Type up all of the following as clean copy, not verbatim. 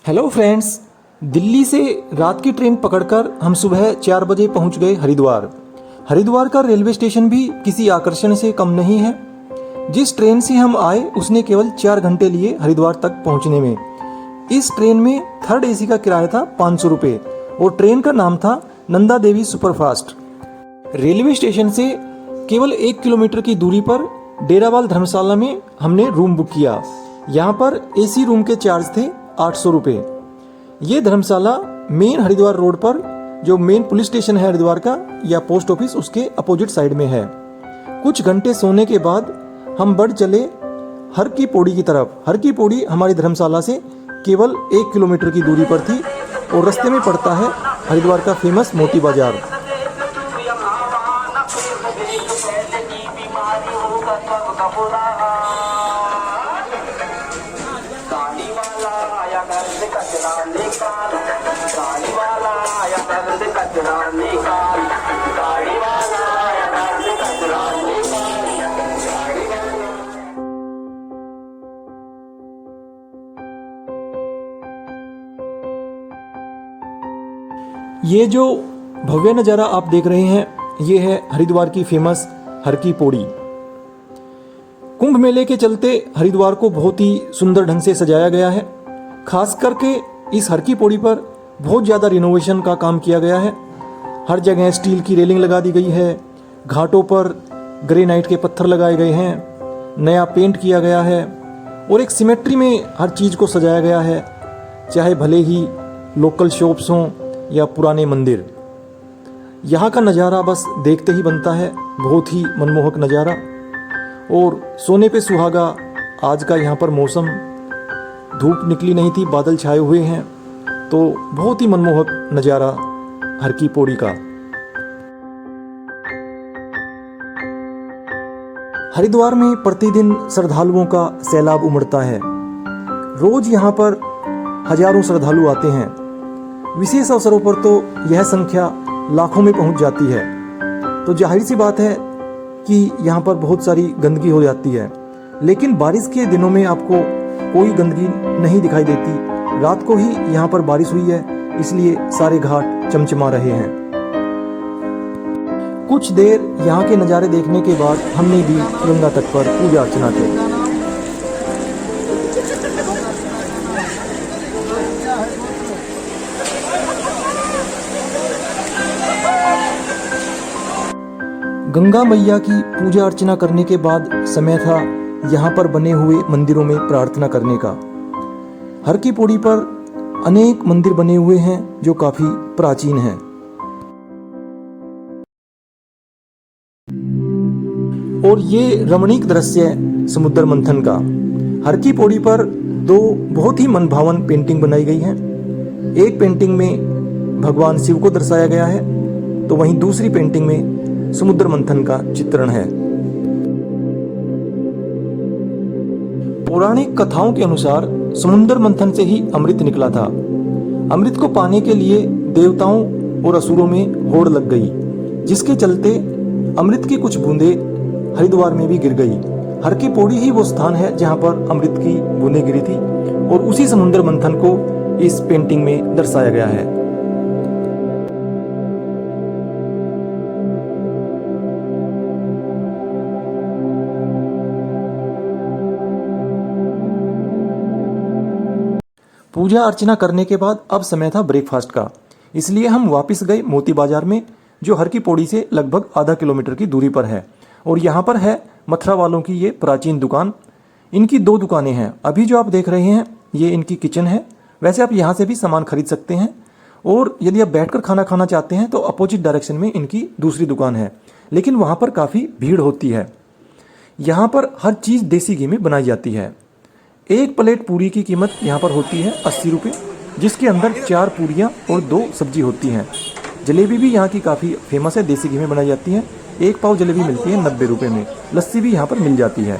Hello friends, Delhi से रात की ट्रेन पकड़कर हम सुबह 4 बजे पहुंच गए हरिद्वार। हरिद्वार का रेलवे स्टेशन भी किसी आकर्षण से कम नहीं है। जिस ट्रेन से हम आए उसने केवल 4 घंटे लिए हरिद्वार तक पहुंचने में। इस ट्रेन में थर्ड एसी का किराया था 500 रुपये और ट्रेन का नाम था Nanda Devi superfast. Railway station से केवल 1 किलोमीटर की दूरी पर डेरावाल धर्मशाला में हमने रूम बुक किया। यहाँ पर एसी रूम के चार्ज थे 800 रुपये। ये धर्मशाला मेन हरिद्वार रोड पर जो मेन पुलिस स्टेशन है हरिद्वार का या पोस्ट ऑफिस उसके अपोजिट साइड में है। कुछ घंटे सोने के बाद हम बढ़ चले हर की पौड़ी की तरफ। हर की पौड़ी हमारी धर्मशाला से केवल 1 किलोमीटर की दूरी पर थी और रास्ते में पड़ता है हरिद्वार का फेमस मोती बाजार। ये जो भव्य नज़ारा आप देख रहे हैं ये है हरिद्वार की फेमस हर की पौड़ी। कुंभ मेले के चलते हरिद्वार को बहुत ही सुंदर ढंग से सजाया गया है। खास करके इस हर की पौड़ी पर बहुत ज़्यादा रिनोवेशन का काम किया गया है। हर जगह स्टील की रेलिंग लगा दी गई है, घाटों पर ग्रेनाइट के पत्थर लगाए गए हैं, नया पेंट किया गया है और एक सिमेट्री में हर चीज़ को सजाया गया है, चाहे भले ही लोकल शॉप्स हों या पुराने मंदिर। यहाँ का नज़ारा बस देखते ही बनता है, बहुत ही मनमोहक नज़ारा। और सोने पे सुहागा आज का यहाँ पर मौसम, धूप निकली नहीं थी, बादल छाए हुए हैं, तो बहुत ही मनमोहक नज़ारा हर की पौड़ी का। हरिद्वार में प्रतिदिन श्रद्धालुओं का सैलाब उमड़ता है। रोज यहाँ पर हजारों श्रद्धालु आते हैं। विशेष अवसरों पर तो यह संख्या लाखों में पहुंच जाती है। तो जाहिर सी बात है कि यहाँ पर बहुत सारी गंदगी हो जाती है, लेकिन बारिश के दिनों में आपको कोई गंदगी नहीं दिखाई देती। रात को ही यहाँ पर बारिश हुई है, इसलिए सारे घाट चमचमा रहे हैं। कुछ देर यहाँ के नज़ारे देखने के बाद हमने भी गंगा तट पर पूजा अर्चना की। गंगा मैया की पूजा अर्चना करने के बाद समय था यहाँ पर बने हुए मंदिरों में प्रार्थना करने का। हर की पौड़ी पर अनेक मंदिर बने हुए हैं जो काफी प्राचीन हैं। और ये रमणीक दृश्य है समुद्र मंथन का। हर की पौड़ी पर 2 बहुत ही मनभावन पेंटिंग बनाई गई हैं। एक पेंटिंग में भगवान शिव को दर्शाया गया है, तो वहीं दूसरी पेंटिंग में समुद्र मंथन का चित्रण है। पौराणिक कथाओं के अनुसार समुद्र मंथन से ही अमृत निकला था। अमृत को पाने के लिए देवताओं और असुरों में होड़ लग गई, जिसके चलते अमृत की कुछ बूंदें हरिद्वार में भी गिर गई। हर की पौड़ी ही वो स्थान है जहां पर अमृत की बूंदें गिरी थी और उसी समुद्र मंथन को इस पेंटिंग में दर्शाया गया है। पूजा अर्चना करने के बाद अब समय था ब्रेकफास्ट का, इसलिए हम वापस गए मोती बाजार में, जो हर की पौड़ी से लगभग आधा किलोमीटर की दूरी पर है। और यहाँ पर है मथुरा वालों की ये प्राचीन दुकान। इनकी 2 दुकानें हैं। अभी जो आप देख रहे हैं ये इनकी किचन है। वैसे आप यहाँ से भी सामान खरीद सकते हैं, और यदि आप बैठकर खाना खाना चाहते हैं तो अपोजिट डायरेक्शन में इनकी दूसरी दुकान है, लेकिन वहाँ पर काफ़ी भीड़ होती है। यहाँ पर हर चीज़ देसी घी में बनाई जाती है। एक प्लेट पूरी की कीमत यहाँ पर होती है 80 रुपये, जिसके अंदर 4 पूरियाँ और 2 सब्जी होती हैं। जलेबी भी यहाँ की काफ़ी फेमस है, देसी घी में बनाई जाती है। 1 पाव जलेबी मिलती है 90 रुपये में। लस्सी भी यहाँ पर मिल जाती है।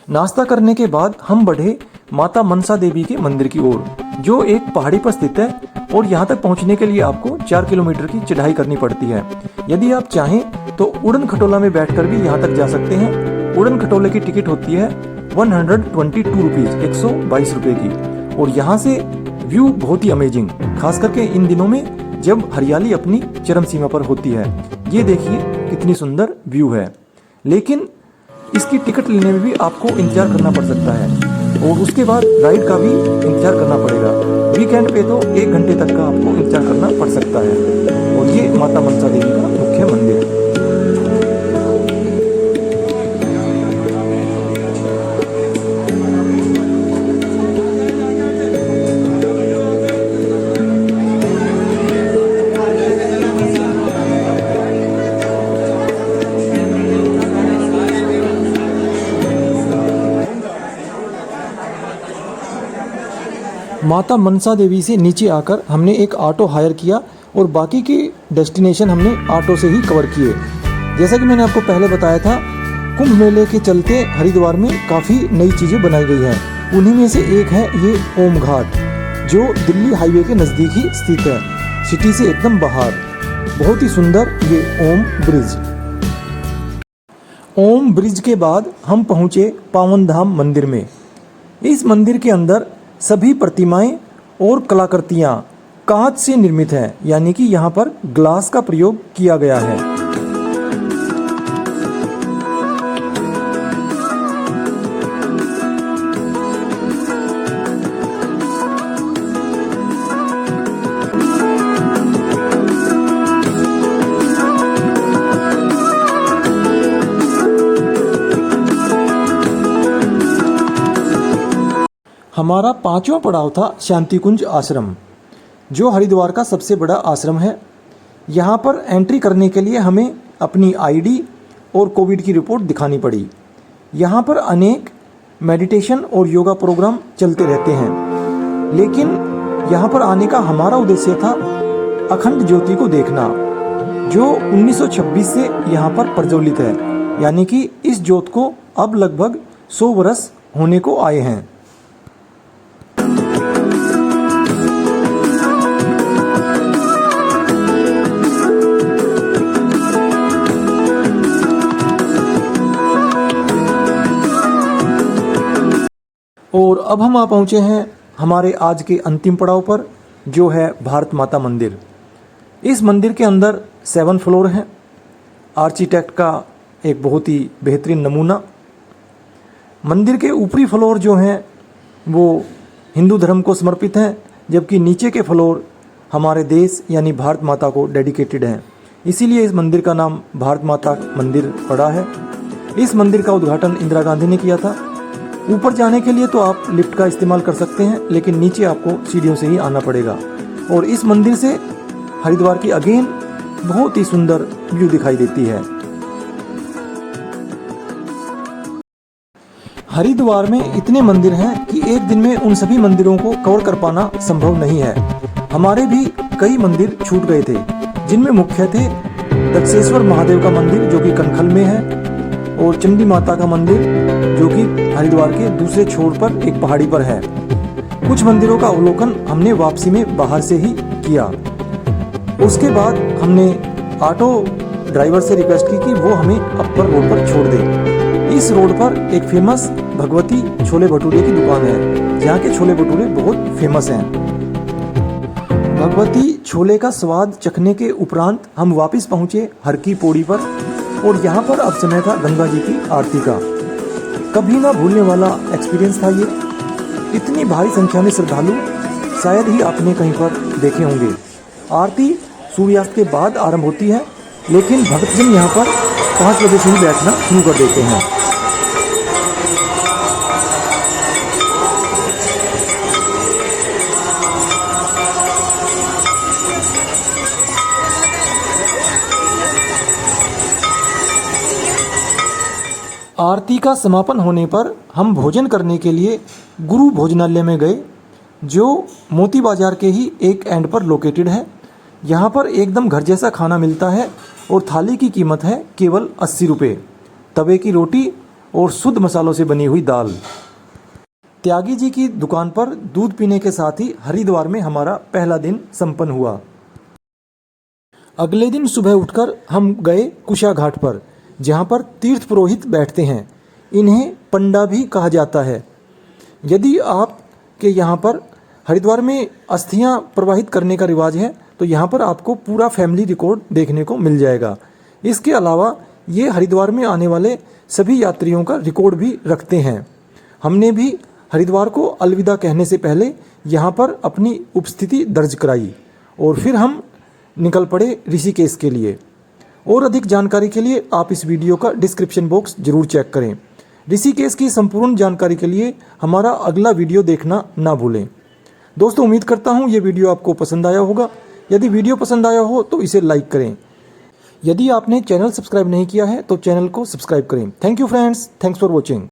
नाश्ता करने के बाद हम बढ़े माता मनसा देवी के मंदिर की ओर, जो एक पहाड़ी पर स्थित है और यहाँ तक पहुँचने के लिए आपको 4 किलोमीटर की चढ़ाई करनी पड़ती है। यदि आप चाहें तो उड़न खटोला में बैठकर भी यहाँ तक जा सकते हैं। उड़न खटोले की टिकट होती है 122 रुपीज़, 122 रुपये की, और यहाँ से व्यू बहुत ही अमेजिंग, खास करके इन दिनों में जब हरियाली अपनी चरम सीमा पर होती है। ये देखिए कितनी सुंदर व्यू है। लेकिन इसकी टिकट लेने में भी आपको इंतजार करना पड़ सकता है और उसके बाद राइड का भी इंतजार करना पड़ेगा। वीकेंड पे तो 1 घंटे तक का आपको इंतजार करना पड़ सकता है। और ये माता मनसा देवी का मुख्य मंदिर है। माता मनसा देवी से नीचे आकर हमने एक ऑटो हायर किया और बाकी के डेस्टिनेशन हमने ऑटो से ही कवर किए। जैसा कि मैंने आपको पहले बताया था, कुंभ मेले के चलते हरिद्वार में काफ़ी नई चीज़ें बनाई गई हैं। उन्हीं में से एक है ये ओम घाट, जो दिल्ली हाईवे के नज़दीक ही स्थित है, सिटी से एकदम बाहर। बहुत ही सुंदर ये ओम ब्रिज। ओम ब्रिज के बाद हम पहुँचे पावन धाम मंदिर में। इस मंदिर के अंदर सभी प्रतिमाएं और कलाकृतियां कांच से निर्मित हैं, यानी कि यहाँ पर ग्लास का प्रयोग किया गया है। हमारा 5वां पड़ाव था शांति कुंज आश्रम, जो हरिद्वार का सबसे बड़ा आश्रम है। यहाँ पर एंट्री करने के लिए हमें अपनी आईडी और कोविड की रिपोर्ट दिखानी पड़ी। यहाँ पर अनेक मेडिटेशन और योगा प्रोग्राम चलते रहते हैं, लेकिन यहाँ पर आने का हमारा उद्देश्य था अखंड ज्योति को देखना, जो 1926 से यहाँ पर प्रज्वलित है, यानी कि इस ज्योत को अब लगभग 100 वर्ष होने को आए हैं। और अब हम आ पहुँचे हैं हमारे आज के अंतिम पड़ाव पर, जो है भारत माता मंदिर। इस मंदिर के अंदर 7 फ्लोर हैं। आर्किटेक्ट का एक बहुत ही बेहतरीन नमूना। मंदिर के ऊपरी फ्लोर जो हैं वो हिंदू धर्म को समर्पित हैं, जबकि नीचे के फ्लोर हमारे देश यानी भारत माता को डेडिकेटेड हैं। इसीलिए इस मंदिर का नाम भारत माता मंदिर पड़ा है। इस मंदिर का उद्घाटन इंदिरा गांधी ने किया था। ऊपर जाने के लिए तो आप लिफ्ट का इस्तेमाल कर सकते हैं, लेकिन नीचे आपको सीढ़ियों से ही आना पड़ेगा। और इस मंदिर से हरिद्वार की अगेन बहुत ही सुंदर व्यू दिखाई देती है। हरिद्वार में इतने मंदिर हैं कि एक दिन में उन सभी मंदिरों को कवर कर पाना संभव नहीं है। हमारे भी कई मंदिर छूट गए थे, जिनमें मुख्य थे दक्षेश्वर महादेव का मंदिर जो कि कनखल में है, और चंडी माता का मंदिर जो कि हरिद्वार के दूसरे छोर पर एक पहाड़ी पर है। कुछ मंदिरों का अवलोकन हमने वापसी में बाहर से ही किया। उसके बाद हमने ऑटो ड्राइवर से रिक्वेस्ट की कि वो हमें अपर रोड पर छोड़ दे। इस रोड पर एक फेमस भगवती छोले भटूरे की दुकान है, जहाँ के छोले भटूरे बहुत फेमस हैं। भगवती छोले का स्वाद चखने के उपरांत हम वापस पहुँचे हर की पौड़ी पर, और यहाँ पर अब समय था गंगा जी की आरती का। कभी ना भूलने वाला एक्सपीरियंस था ये। इतनी भारी संख्या में श्रद्धालु शायद ही आपने कहीं पर देखे होंगे। आरती सूर्यास्त के बाद आरंभ होती है, लेकिन भक्तजन यहाँ पर 5 बजे से ही बैठना शुरू कर देते हैं। आरती का समापन होने पर हम भोजन करने के लिए गुरु भोजनालय में गए, जो मोती बाजार के ही एक एंड पर लोकेटेड है। यहाँ पर एकदम घर जैसा खाना मिलता है और थाली की कीमत है केवल 80 रुपये। तवे की रोटी और शुद्ध मसालों से बनी हुई दाल। त्यागी जी की दुकान पर दूध पीने के साथ ही हरिद्वार में हमारा पहला दिन संपन्न हुआ। अगले दिन सुबह उठकर हम गए कुशा घाट पर, जहाँ पर तीर्थ पुरोहित बैठते हैं। इन्हें पंडा भी कहा जाता है। यदि आप कि यहाँ पर हरिद्वार में अस्थियाँ प्रवाहित करने का रिवाज है, तो यहाँ पर आपको पूरा फैमिली रिकॉर्ड देखने को मिल जाएगा। इसके अलावा ये हरिद्वार में आने वाले सभी यात्रियों का रिकॉर्ड भी रखते हैं। हमने भी हरिद्वार को अलविदा कहने से पहले यहाँ पर अपनी उपस्थिति दर्ज कराई और फिर हम निकल पड़े ऋषिकेश के लिए। और अधिक जानकारी के लिए आप इस वीडियो का डिस्क्रिप्शन बॉक्स जरूर चेक करें। ऋषिकेश की संपूर्ण जानकारी के लिए हमारा अगला वीडियो देखना ना भूलें। दोस्तों, उम्मीद करता हूँ ये वीडियो आपको पसंद आया होगा। यदि वीडियो पसंद आया हो तो इसे लाइक करें। यदि आपने चैनल सब्सक्राइब नहीं किया है तो चैनल को सब्सक्राइब करें। Thank you friends, thanks for watching.